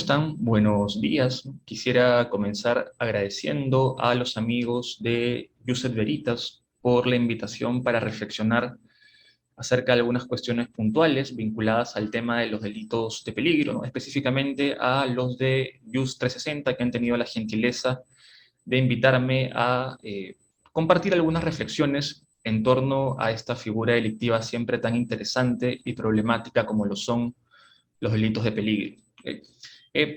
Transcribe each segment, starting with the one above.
están? Buenos días. Quisiera comenzar agradeciendo a los amigos de Jusset Veritas por la invitación para reflexionar acerca de algunas cuestiones puntuales vinculadas al tema de los delitos de peligro, ¿no? Específicamente a los de Jus 360, que han tenido la gentileza de invitarme a compartir algunas reflexiones en torno a esta figura delictiva siempre tan interesante y problemática como lo son los delitos de peligro.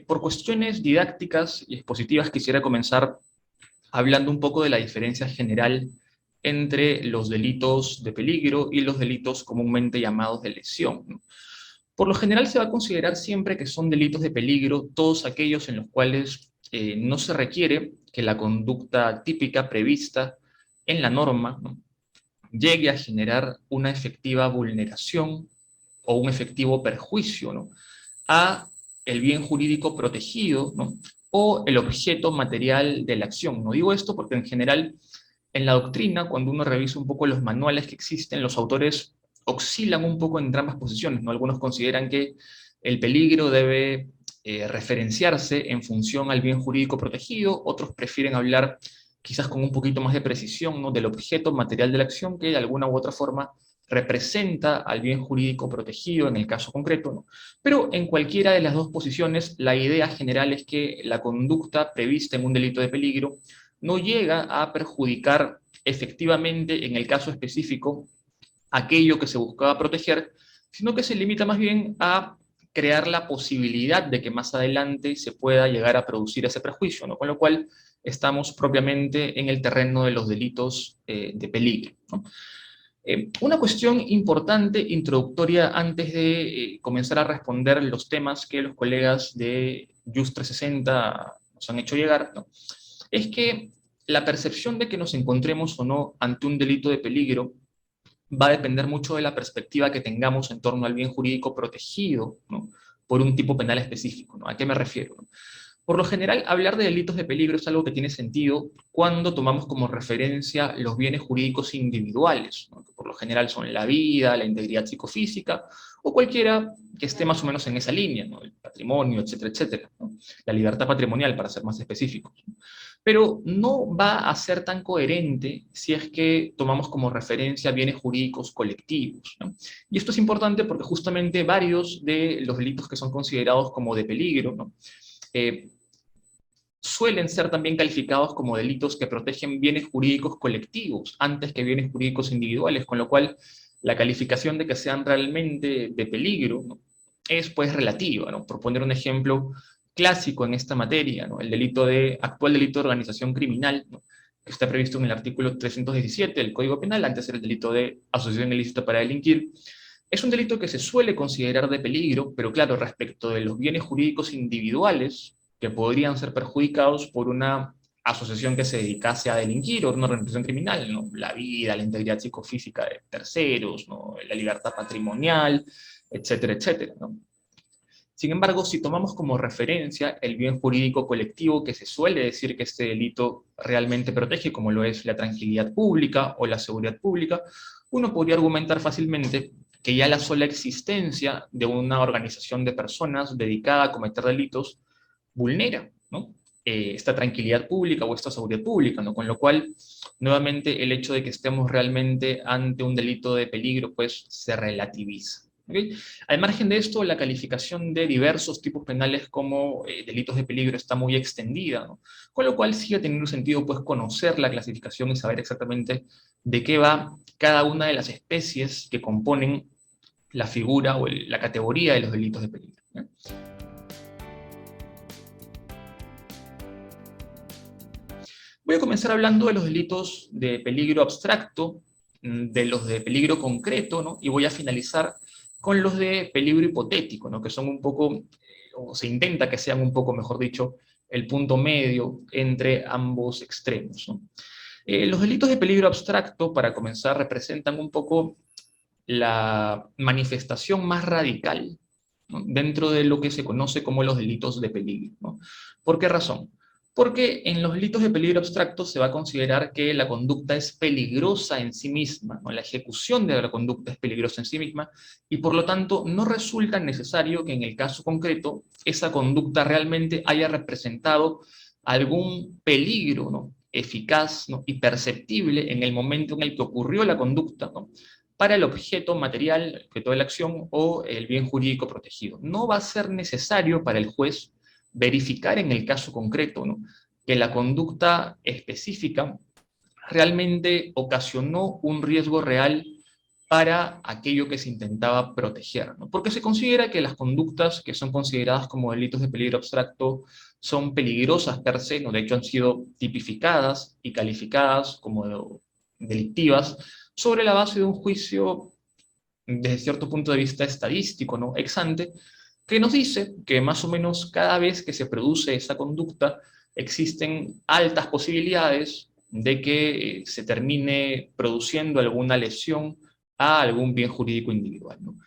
Por cuestiones didácticas y expositivas quisiera comenzar hablando un poco de la diferencia general entre los delitos de peligro y los delitos comúnmente llamados de lesión, ¿no? Por lo general se va a considerar siempre que son delitos de peligro todos aquellos en los cuales no se requiere que la conducta típica prevista en la norma, ¿no?, llegue a generar una efectiva vulneración o un efectivo perjuicio, ¿no?, a el bien jurídico protegido, ¿no?, o el objeto material de la acción. No digo esto porque en general en la doctrina, cuando uno revisa un poco los manuales que existen, los autores oscilan un poco entre ambas posiciones, ¿no? Algunos consideran que el peligro debe referenciarse en función al bien jurídico protegido, otros prefieren hablar quizás con un poquito más de precisión, ¿no?, del objeto material de la acción que de alguna u otra forma representa al bien jurídico protegido en el caso concreto, ¿no? Pero en cualquiera de las dos posiciones, la idea general es que la conducta prevista en un delito de peligro no llega a perjudicar efectivamente, en el caso específico, aquello que se buscaba proteger, sino que se limita más bien a crear la posibilidad de que más adelante se pueda llegar a producir ese perjuicio, ¿no? Con lo cual estamos propiamente en el terreno de los delitos de peligro, ¿no? Una cuestión importante, introductoria, antes de comenzar a responder los temas que los colegas de Jus 360 nos han hecho llegar, ¿no?, es que la percepción de que nos encontremos o no ante un delito de peligro va a depender mucho de la perspectiva que tengamos en torno al bien jurídico protegido, ¿no?, por un tipo penal específico, ¿no? ¿A qué me refiero, no? Por lo general, hablar de delitos de peligro es algo que tiene sentido cuando tomamos como referencia los bienes jurídicos individuales, ¿no?, que por lo general son la vida, la integridad psicofísica, o cualquiera que esté más o menos en esa línea, ¿no?, el patrimonio, etcétera, etcétera, ¿no?, la libertad patrimonial, para ser más específicos, ¿no? Pero no va a ser tan coherente si es que tomamos como referencia bienes jurídicos colectivos, ¿no? Y esto es importante porque justamente varios de los delitos que son considerados como de peligro, ¿no?, eh, suelen ser también calificados como delitos que protegen bienes jurídicos colectivos antes que bienes jurídicos individuales, con lo cual la calificación de que sean realmente de peligro, ¿no?, es pues relativa, ¿no? Por poner un ejemplo clásico en esta materia, ¿no?, el actual delito de organización criminal, ¿no?, que está previsto en el artículo 317 del Código Penal, antes era el delito de asociación ilícita para delinquir. Es un delito que se suele considerar de peligro, pero claro, respecto de los bienes jurídicos individuales que podrían ser perjudicados por una asociación que se dedicase a delinquir o una organización criminal, ¿no?, la vida, la integridad psicofísica de terceros, ¿no?, la libertad patrimonial, etcétera, etcétera, ¿no? Sin embargo, si tomamos como referencia el bien jurídico colectivo que se suele decir que este delito realmente protege, como lo es la tranquilidad pública o la seguridad pública, uno podría argumentar fácilmente que ya la sola existencia de una organización de personas dedicada a cometer delitos vulnera, ¿no?, esta tranquilidad pública o esta seguridad pública, ¿no? Con lo cual, nuevamente, el hecho de que estemos realmente ante un delito de peligro, pues, se relativiza, ¿ok? Al margen de esto, la calificación de diversos tipos penales como delitos de peligro está muy extendida, ¿no? Con lo cual sigue teniendo sentido, pues, conocer la clasificación y saber exactamente de qué va cada una de las especies que componen la figura o la categoría de los delitos de peligro, ¿no? Voy a comenzar hablando de los delitos de peligro abstracto, de los de peligro concreto, ¿no?, y voy a finalizar con los de peligro hipotético, ¿no?, que son un poco, o se intenta que sean un poco, mejor dicho, el punto medio entre ambos extremos, ¿no? Los delitos de peligro abstracto, para comenzar, representan un poco la manifestación más radical, ¿no?, dentro de lo que se conoce como los delitos de peligro, ¿no? ¿Por qué razón? Porque en los delitos de peligro abstracto se va a considerar que la conducta es peligrosa en sí misma, ¿no? La ejecución de la conducta es peligrosa en sí misma, y por lo tanto no resulta necesario que en el caso concreto esa conducta realmente haya representado algún peligro, ¿no? Eficaz, ¿no? Y perceptible en el momento en el que ocurrió la conducta, ¿no? Para el objeto material, el objeto de la acción o el bien jurídico protegido. No va a ser necesario para el juez verificar en el caso concreto, ¿no? Que la conducta específica realmente ocasionó un riesgo real para aquello que se intentaba proteger, ¿no? Porque se considera que las conductas que son consideradas como delitos de peligro abstracto son peligrosas per se, ¿no? De hecho han sido tipificadas y calificadas como delictivas sobre la base de un juicio desde cierto punto de vista estadístico, ¿no? Ex ante, que nos dice que más o menos cada vez que se produce esa conducta existen altas posibilidades de que se termine produciendo alguna lesión a algún bien jurídico individual, ¿no?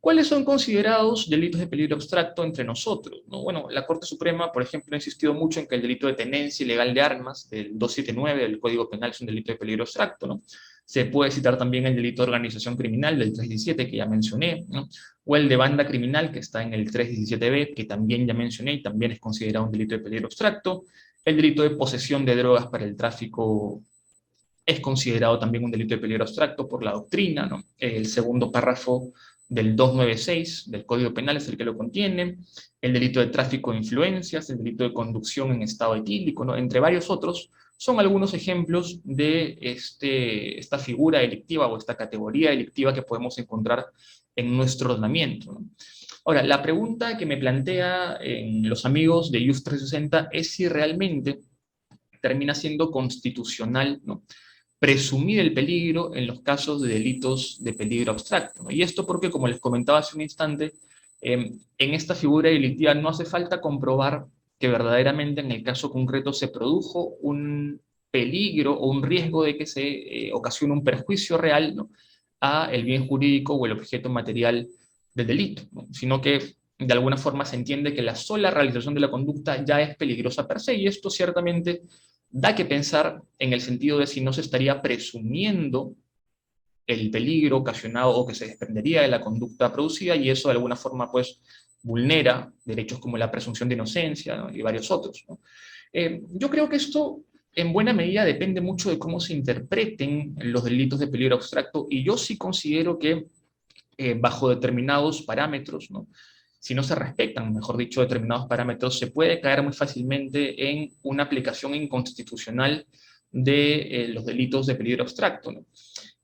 ¿Cuáles son considerados delitos de peligro abstracto entre nosotros, ¿no? Bueno, la Corte Suprema, por ejemplo, ha insistido mucho en que el delito de tenencia ilegal de armas, del 279 del Código Penal, es un delito de peligro abstracto, ¿no? Se puede citar también el delito de organización criminal del 317, que ya mencioné, ¿no? O el de banda criminal, que está en el 317b, que también ya mencioné y también es considerado un delito de peligro abstracto. El delito de posesión de drogas para el tráfico es considerado también un delito de peligro abstracto por la doctrina, ¿no? El segundo párrafo del 296 del Código Penal es el que lo contiene, el delito de tráfico de influencias, el delito de conducción en estado etílico, ¿no? Entre varios otros, son algunos ejemplos de esta figura delictiva o esta categoría delictiva que podemos encontrar en nuestro ordenamiento, ¿no? Ahora, la pregunta que me plantea en los amigos de IUF 360 es si realmente termina siendo constitucional, ¿no? Presumir el peligro en los casos de delitos de peligro abstracto, ¿no? Y esto porque, como les comentaba hace un instante, en esta figura delictiva no hace falta comprobar que verdaderamente en el caso concreto se produjo un peligro o un riesgo de que se ocasione un perjuicio real, ¿no? A el bien jurídico o el objeto material del delito, ¿no? Sino que de alguna forma se entiende que la sola realización de la conducta ya es peligrosa per se, y esto ciertamente da que pensar en el sentido de si no se estaría presumiendo el peligro ocasionado o que se desprendería de la conducta producida, y eso de alguna forma pues vulnera derechos como la presunción de inocencia, ¿no? Y varios otros, ¿no? Yo creo que esto en buena medida depende mucho de cómo se interpreten los delitos de peligro abstracto, y yo sí considero que bajo determinados parámetros, ¿no? Si no se respetan, mejor dicho, determinados parámetros, se puede caer muy fácilmente en una aplicación inconstitucional de los delitos de peligro abstracto, ¿no?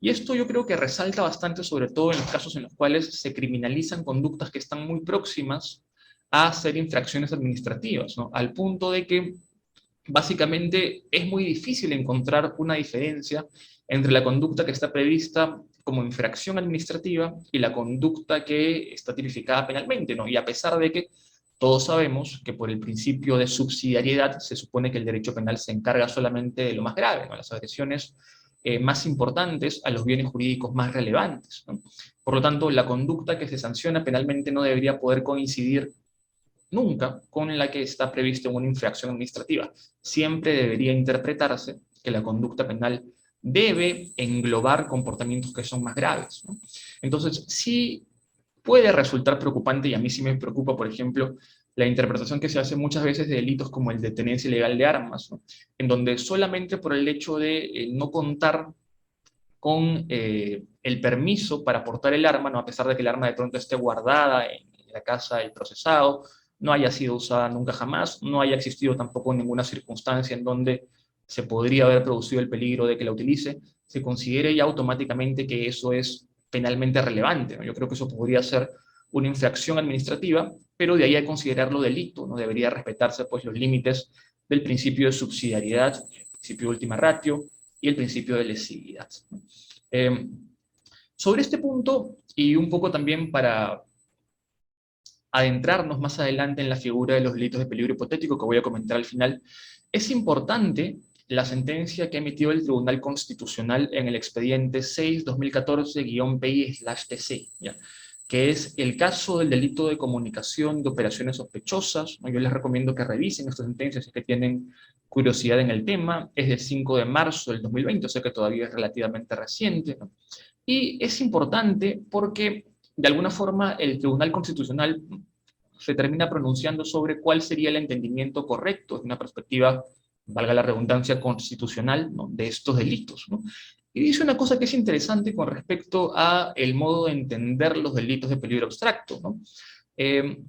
Y esto yo creo que resalta bastante, sobre todo en los casos en los cuales se criminalizan conductas que están muy próximas a ser infracciones administrativas, ¿no? Al punto de que básicamente es muy difícil encontrar una diferencia entre la conducta que está prevista como infracción administrativa y la conducta que está tipificada penalmente, ¿no? Y a pesar de que todos sabemos que por el principio de subsidiariedad se supone que el derecho penal se encarga solamente de lo más grave, ¿no? Las agresiones más importantes a los bienes jurídicos más relevantes, ¿no? Por lo tanto, la conducta que se sanciona penalmente no debería poder coincidir nunca con la que está prevista una infracción administrativa. Siempre debería interpretarse que la conducta penal debe englobar comportamientos que son más graves, ¿no? Entonces, sí puede resultar preocupante, y a mí sí me preocupa, por ejemplo, la interpretación que se hace muchas veces de delitos como el de tenencia ilegal de armas, ¿no? En donde solamente por el hecho de no contar con el permiso para portar el arma, ¿no? A pesar de que el arma de pronto esté guardada en la casa del procesado, no haya sido usada nunca jamás, no haya existido tampoco ninguna circunstancia en donde se podría haber producido el peligro de que la utilice, se considere ya automáticamente que eso es penalmente relevante, ¿no? Yo creo que eso podría ser una infracción administrativa, pero de ahí a considerarlo delito, ¿no? Debería respetarse pues los límites del principio de subsidiariedad, el principio de ultima ratio y el principio de lesividad, ¿no? Eh, sobre este punto, y un poco también para adentrarnos más adelante en la figura de los delitos de peligro hipotético que voy a comentar al final, es importante la sentencia que emitió el Tribunal Constitucional en el expediente 6-2014-PI/TC, ¿ya? que es el caso del delito de comunicación de operaciones sospechosas, ¿no? Yo les recomiendo que revisen estas sentencias si es que tienen curiosidad en el tema. Es del 5 de marzo del 2020, o sea que todavía es relativamente reciente, ¿no? Y es importante porque, de alguna forma, el Tribunal Constitucional se termina pronunciando sobre cuál sería el entendimiento correcto desde una perspectiva, valga la redundancia, constitucional, ¿no?, de estos delitos, ¿no? Y dice una cosa que es interesante con respecto a el modo de entender los delitos de peligro abstracto, ¿no? Eh,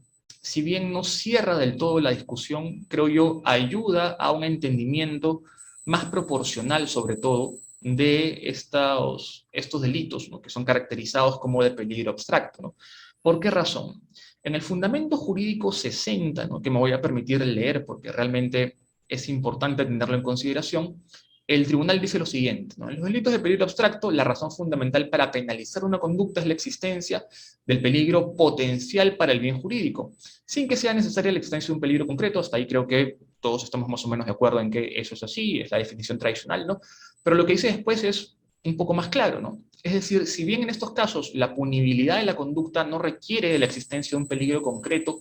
si bien no cierra del todo la discusión, creo yo, ayuda a un entendimiento más proporcional, sobre todo, de estos delitos, ¿no?, que son caracterizados como de peligro abstracto, ¿no? ¿Por qué razón? En el fundamento jurídico 60, ¿no?, que me voy a permitir leer porque realmente es importante tenerlo en consideración, el tribunal dice lo siguiente, ¿no? En los delitos de peligro abstracto, la razón fundamental para penalizar una conducta es la existencia del peligro potencial para el bien jurídico, sin que sea necesaria la existencia de un peligro concreto. Hasta ahí creo que todos estamos más o menos de acuerdo en que eso es así, es la definición tradicional, ¿no? Pero lo que dice después es un poco más claro, ¿no? Es decir, si bien en estos casos la punibilidad de la conducta no requiere de la existencia de un peligro concreto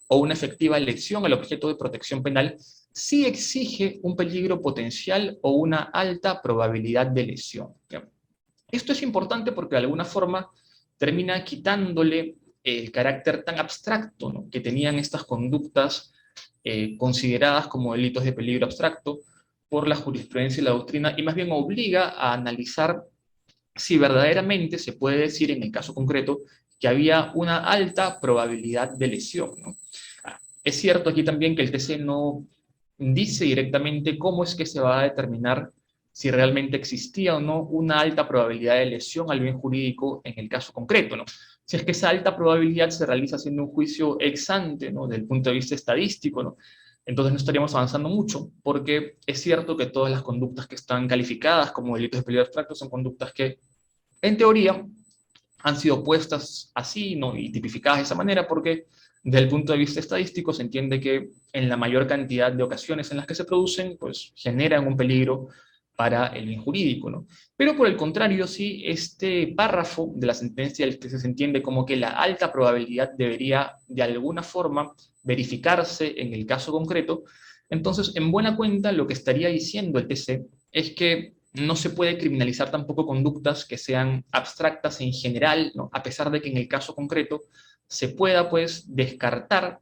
o una efectiva elección al objeto de protección penal, sí exige un peligro potencial o una alta probabilidad de lesión. Esto es importante porque de alguna forma termina quitándole el carácter tan abstracto, ¿no?, que tenían estas conductas consideradas como delitos de peligro abstracto por la jurisprudencia y la doctrina, y más bien obliga a analizar si verdaderamente se puede decir en el caso concreto que había una alta probabilidad de lesión, ¿no? Es cierto aquí también que el TC no dice directamente cómo es que se va a determinar si realmente existía o no una alta probabilidad de lesión al bien jurídico en el caso concreto, ¿no? Si es que esa alta probabilidad se realiza haciendo un juicio ex ante, ¿no?, desde el punto de vista estadístico, ¿no?, entonces no estaríamos avanzando mucho, porque es cierto que todas las conductas que están calificadas como delitos de peligro abstracto son conductas que, en teoría, han sido puestas así, ¿no?, y tipificadas de esa manera porque desde el punto de vista estadístico se entiende que en la mayor cantidad de ocasiones en las que se producen, pues generan un peligro para el bien jurídico, ¿no? Pero por el contrario, sí, este párrafo de la sentencia del que se entiende como que la alta probabilidad debería de alguna forma verificarse en el caso concreto, entonces en buena cuenta lo que estaría diciendo el TC es que no se puede criminalizar tampoco conductas que sean abstractas en general, ¿no?, a pesar de que en el caso concreto se pueda, pues, descartar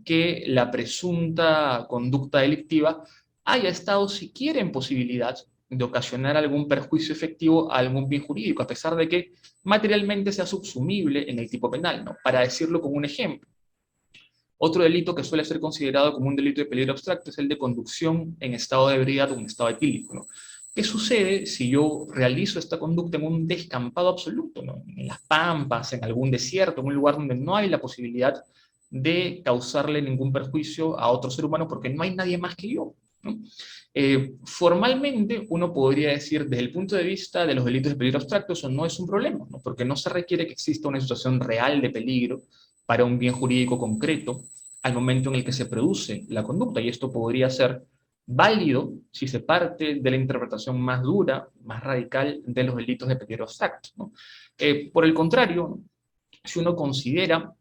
que la presunta conducta delictiva haya estado siquiera en posibilidad de ocasionar algún perjuicio efectivo a algún bien jurídico, a pesar de que materialmente sea subsumible en el tipo penal, ¿no? Para decirlo con un ejemplo, otro delito que suele ser considerado como un delito de peligro abstracto es el de conducción en estado de ebriedad o en estado etílico, ¿no? ¿Qué sucede si yo realizo esta conducta en un descampado absoluto, ¿no?, en las pampas, en algún desierto, en un lugar donde no hay la posibilidad de causarle ningún perjuicio a otro ser humano porque no hay nadie más que yo, ¿no? Formalmente, uno podría decir, desde el punto de vista de los delitos de peligro abstracto, eso no es un problema, ¿no?, porque no se requiere que exista una situación real de peligro para un bien jurídico concreto al momento en el que se produce la conducta, y esto podría ser válido si se parte de la interpretación más dura, más radical de los delitos de peligro abstracto, ¿no? Por el contrario, si uno considera,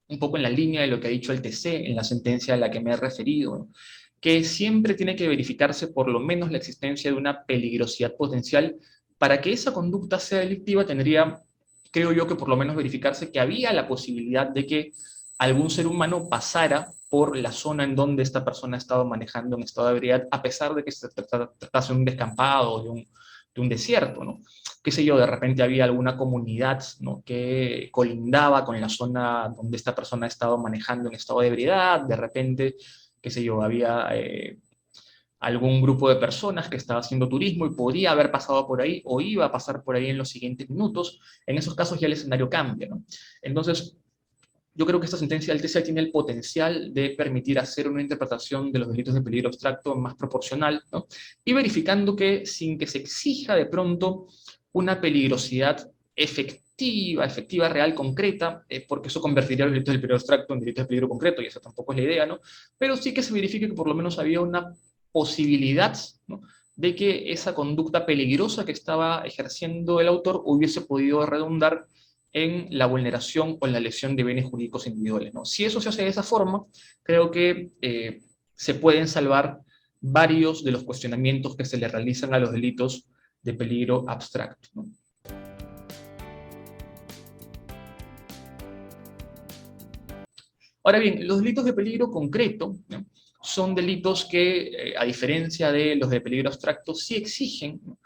un poco en la línea de lo que ha dicho el TC en la sentencia a la que me he referido, ¿no?, que siempre tiene que verificarse por lo menos la existencia de una peligrosidad potencial para que esa conducta sea delictiva, tendría, creo yo, que por lo menos verificarse que había la posibilidad de que algún ser humano pasara por la zona en donde esta persona ha estado manejando en estado de ebriedad, a pesar de que se tratase de un descampado o de un desierto, ¿no? Qué sé yo, de repente había alguna comunidad, ¿no?, que colindaba con la zona donde esta persona ha estado manejando en estado de ebriedad, de repente, qué sé yo, había algún grupo de personas que estaba haciendo turismo y podría haber pasado por ahí o iba a pasar por ahí en los siguientes minutos. En esos casos ya el escenario cambia, ¿no? Entonces, yo creo que esta sentencia del TCA tiene el potencial de permitir hacer una interpretación de los delitos de peligro abstracto más proporcional, ¿no?, y verificando que sin que se exija de pronto una peligrosidad efectiva, real, concreta, porque eso convertiría los delitos de peligro abstracto en delitos de peligro concreto, y esa tampoco es la idea, ¿no? Pero sí que se verifique que por lo menos había una posibilidad, ¿no?, de que esa conducta peligrosa que estaba ejerciendo el autor hubiese podido redundar en la vulneración o la lesión de bienes jurídicos individuales, ¿no? Si eso se hace de esa forma, creo que se pueden salvar varios de los cuestionamientos que se le realizan a los delitos de peligro abstracto, ¿no? Ahora bien, los delitos de peligro concreto, ¿no?, son delitos que, a diferencia de los de peligro abstracto, sí exigen, ¿no?,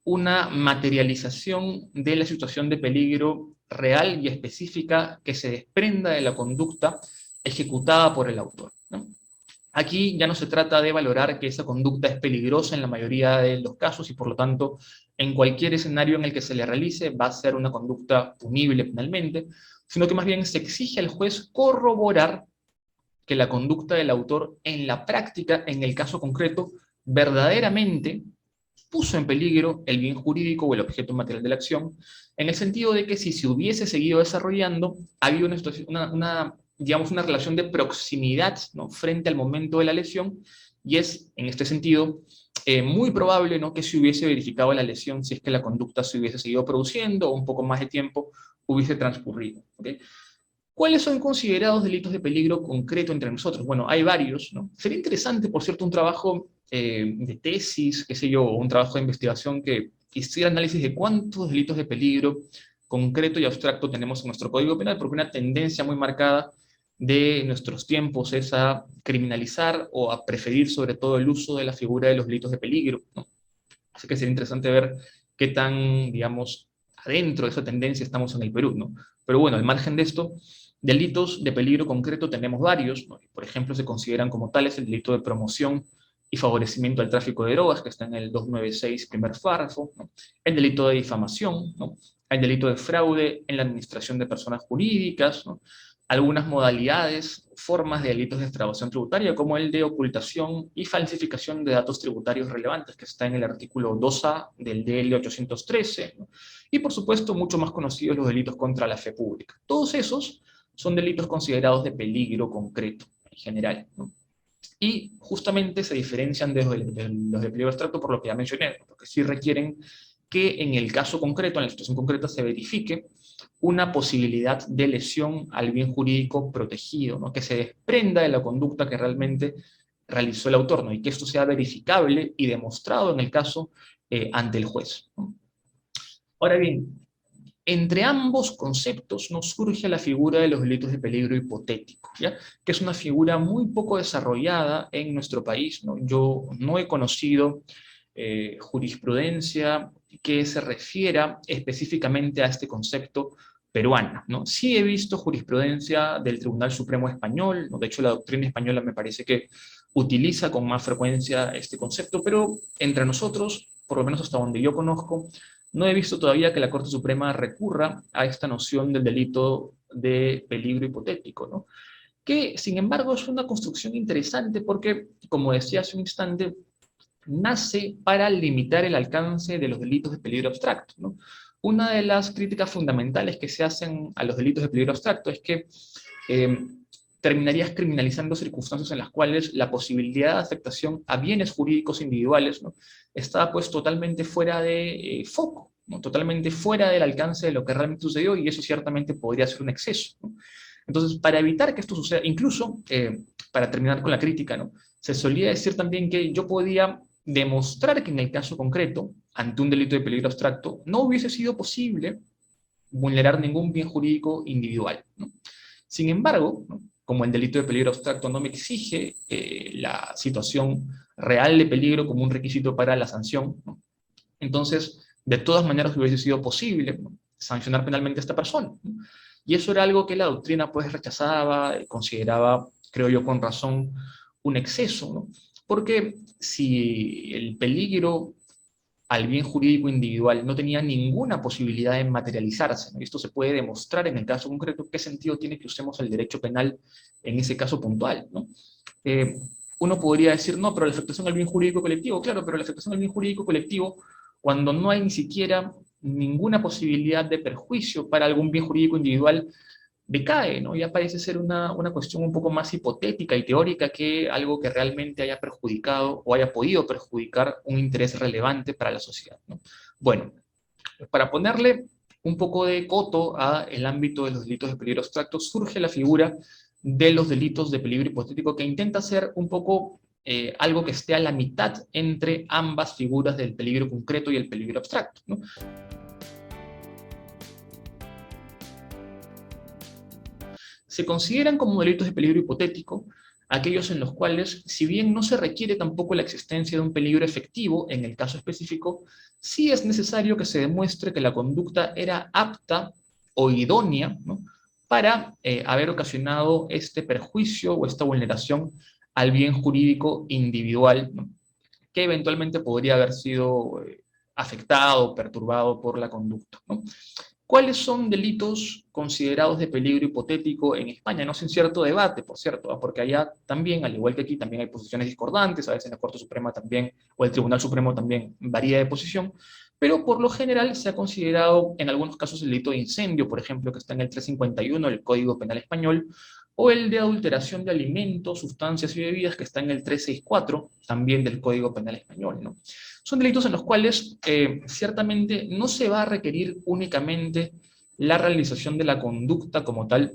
una materialización de la situación de peligro real y específica que se desprenda de la conducta ejecutada por el autor, ¿no? Aquí ya no se trata de valorar que esa conducta es peligrosa en la mayoría de los casos y por lo tanto en cualquier escenario en el que se le realice va a ser una conducta punible penalmente, sino que más bien se exige al juez corroborar que la conducta del autor en la práctica, en el caso concreto, verdaderamente puso en peligro el bien jurídico o el objeto material de la acción, en el sentido de que si se hubiese seguido desarrollando, había digamos, una relación de proximidad, ¿no?, frente al momento de la lesión, y es, en este sentido, muy probable, ¿no?, que se hubiese verificado la lesión si es que la conducta se hubiese seguido produciendo o un poco más de tiempo hubiese transcurrido, ¿okay? ¿Cuáles son considerados delitos de peligro concreto entre nosotros? Bueno, hay varios, ¿no? Sería interesante, por cierto, un trabajo de tesis, qué sé yo, un trabajo de investigación que hiciera análisis de cuántos delitos de peligro concreto y abstracto tenemos en nuestro Código Penal, porque una tendencia muy marcada de nuestros tiempos es a criminalizar o a preferir sobre todo el uso de la figura de los delitos de peligro, ¿no? Así que sería interesante ver qué tan, digamos, adentro de esa tendencia estamos en el Perú, ¿no? Pero bueno, al margen de esto, delitos de peligro concreto tenemos varios, ¿no? Por ejemplo, se consideran como tales el delito de promoción y favorecimiento al tráfico de drogas, que está en el 296, primer párrafo, ¿no? El delito de difamación, ¿no? El delito de fraude en la administración de personas jurídicas, ¿no? Algunas modalidades, formas de delitos de extravasación tributaria, como el de ocultación y falsificación de datos tributarios relevantes, que está en el artículo 2A del DL 813, ¿no? Y por supuesto, mucho más conocidos los delitos contra la fe pública. Todos esos son delitos considerados de peligro concreto, en general, ¿no? Y justamente se diferencian de los de peligro abstracto por lo que ya mencioné, porque sí requieren que en el caso concreto, en la situación concreta, se verifique una posibilidad de lesión al bien jurídico protegido, ¿no?, que se desprenda de la conducta que realmente realizó el autor, ¿no?, y que esto sea verificable y demostrado en el caso ante el juez, ¿no? Ahora bien, entre ambos conceptos nos surge la figura de los delitos de peligro hipotético, ¿ya?, que es una figura muy poco desarrollada en nuestro país, ¿no? Yo no he conocido jurisprudencia que se refiera específicamente a este concepto peruana, ¿no? Sí he visto jurisprudencia del Tribunal Supremo Español, ¿no? De hecho la doctrina española me parece que utiliza con más frecuencia este concepto, pero entre nosotros, por lo menos hasta donde yo conozco, no he visto todavía que la Corte Suprema recurra a esta noción del delito de peligro hipotético, ¿no? Que, sin embargo, es una construcción interesante porque, como decía hace un instante, nace para limitar el alcance de los delitos de peligro abstracto, ¿no? Una de las críticas fundamentales que se hacen a los delitos de peligro abstracto es que eh, terminarías criminalizando circunstancias en las cuales la posibilidad de afectación a bienes jurídicos individuales, ¿no?, está pues totalmente fuera de foco, ¿no?, totalmente fuera del alcance de lo que realmente sucedió, y eso ciertamente podría ser un exceso, ¿no? Entonces, para evitar que esto suceda, incluso, para terminar con la crítica, ¿no?, se solía decir también que yo podía demostrar que en el caso concreto, ante un delito de peligro abstracto, no hubiese sido posible vulnerar ningún bien jurídico individual, ¿no? Sin embargo, ¿no?, como el delito de peligro abstracto no me exige la situación real de peligro como un requisito para la sanción, ¿no?, entonces, de todas maneras hubiese sido posible, ¿no?, sancionar penalmente a esta persona, ¿no? Y eso era algo que la doctrina pues rechazaba, consideraba, creo yo con razón, un exceso, ¿no? Porque si el peligro al bien jurídico individual no tenía ninguna posibilidad de materializarse, ¿no?, y esto se puede demostrar en el caso concreto, ¿qué sentido tiene que usemos el derecho penal en ese caso puntual, ¿no? Eh, Uno podría decir, no, pero la afectación al bien jurídico colectivo, claro, pero la afectación al bien jurídico colectivo, cuando no hay ni siquiera ninguna posibilidad de perjuicio para algún bien jurídico individual, decae, ¿no? Ya parece ser una cuestión un poco más hipotética y teórica que algo que realmente haya perjudicado o haya podido perjudicar un interés relevante para la sociedad, ¿no? Bueno, para ponerle un poco de coto a el ámbito de los delitos de peligro abstracto, surge la figura de los delitos de peligro hipotético, que intenta ser un poco algo que esté a la mitad entre ambas figuras del peligro concreto y el peligro abstracto, ¿no? Se consideran como delitos de peligro hipotético aquellos en los cuales, si bien no se requiere tampoco la existencia de un peligro efectivo en el caso específico, sí es necesario que se demuestre que la conducta era apta o idónea, ¿no?, para haber ocasionado este perjuicio o esta vulneración al bien jurídico individual, ¿no?, que eventualmente podría haber sido afectado o perturbado por la conducta, ¿no? ¿Cuáles son delitos considerados de peligro hipotético en España? No sin cierto debate, por cierto, porque allá también, al igual que aquí, también hay posiciones discordantes, a veces en la Corte Suprema también, o el Tribunal Supremo también varía de posición, pero por lo general se ha considerado en algunos casos el delito de incendio, por ejemplo, que está en el 351 del Código Penal Español, o el de adulteración de alimentos, sustancias y bebidas, que está en el 364, también del Código Penal Español, ¿no? Son delitos en los cuales ciertamente no se va a requerir únicamente la realización de la conducta como tal,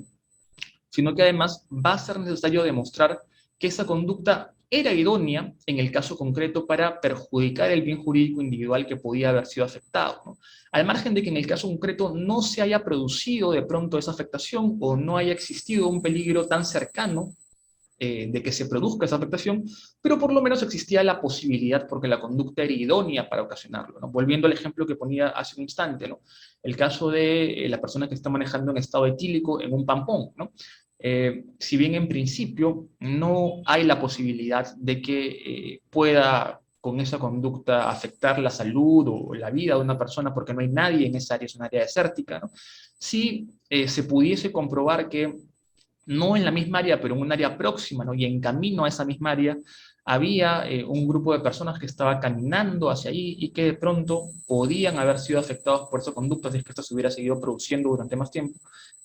sino que además va a ser necesario demostrar que esa conducta era idónea en el caso concreto para perjudicar el bien jurídico individual que podía haber sido afectado, ¿no? Al margen de que en el caso concreto no se haya producido de pronto esa afectación o no haya existido un peligro tan cercano de que se produzca esa afectación, pero por lo menos existía la posibilidad porque la conducta era idónea para ocasionarlo, ¿no? Volviendo al ejemplo que ponía hace un instante, ¿no?, el caso de la persona que está manejando en estado etílico en un pampón, ¿no? Si bien en principio no hay la posibilidad de que pueda con esa conducta afectar la salud o la vida de una persona porque no hay nadie en esa área, es un área desértica, ¿no? Si se pudiese comprobar que no en la misma área, pero en un área próxima, ¿no?, y en camino a esa misma área, había un grupo de personas que estaba caminando hacia allí y que de pronto podían haber sido afectados por esa conducta si es que esto se hubiera seguido produciendo durante más tiempo.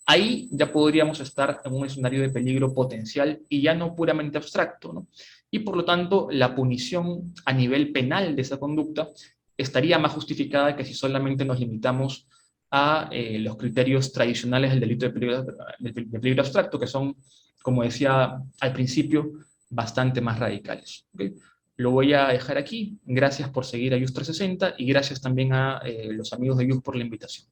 Ahí ya podríamos estar en un escenario de peligro potencial y ya no puramente abstracto, ¿no? Y por lo tanto, la punición a nivel penal de esa conducta estaría más justificada que si solamente nos limitamos a los criterios tradicionales del delito de peligro abstracto, que son, como decía al principio, bastante más radicales. ¿Okay? Lo voy a dejar aquí. Gracias por seguir a JUS 360 y gracias también a los amigos de JUS por la invitación.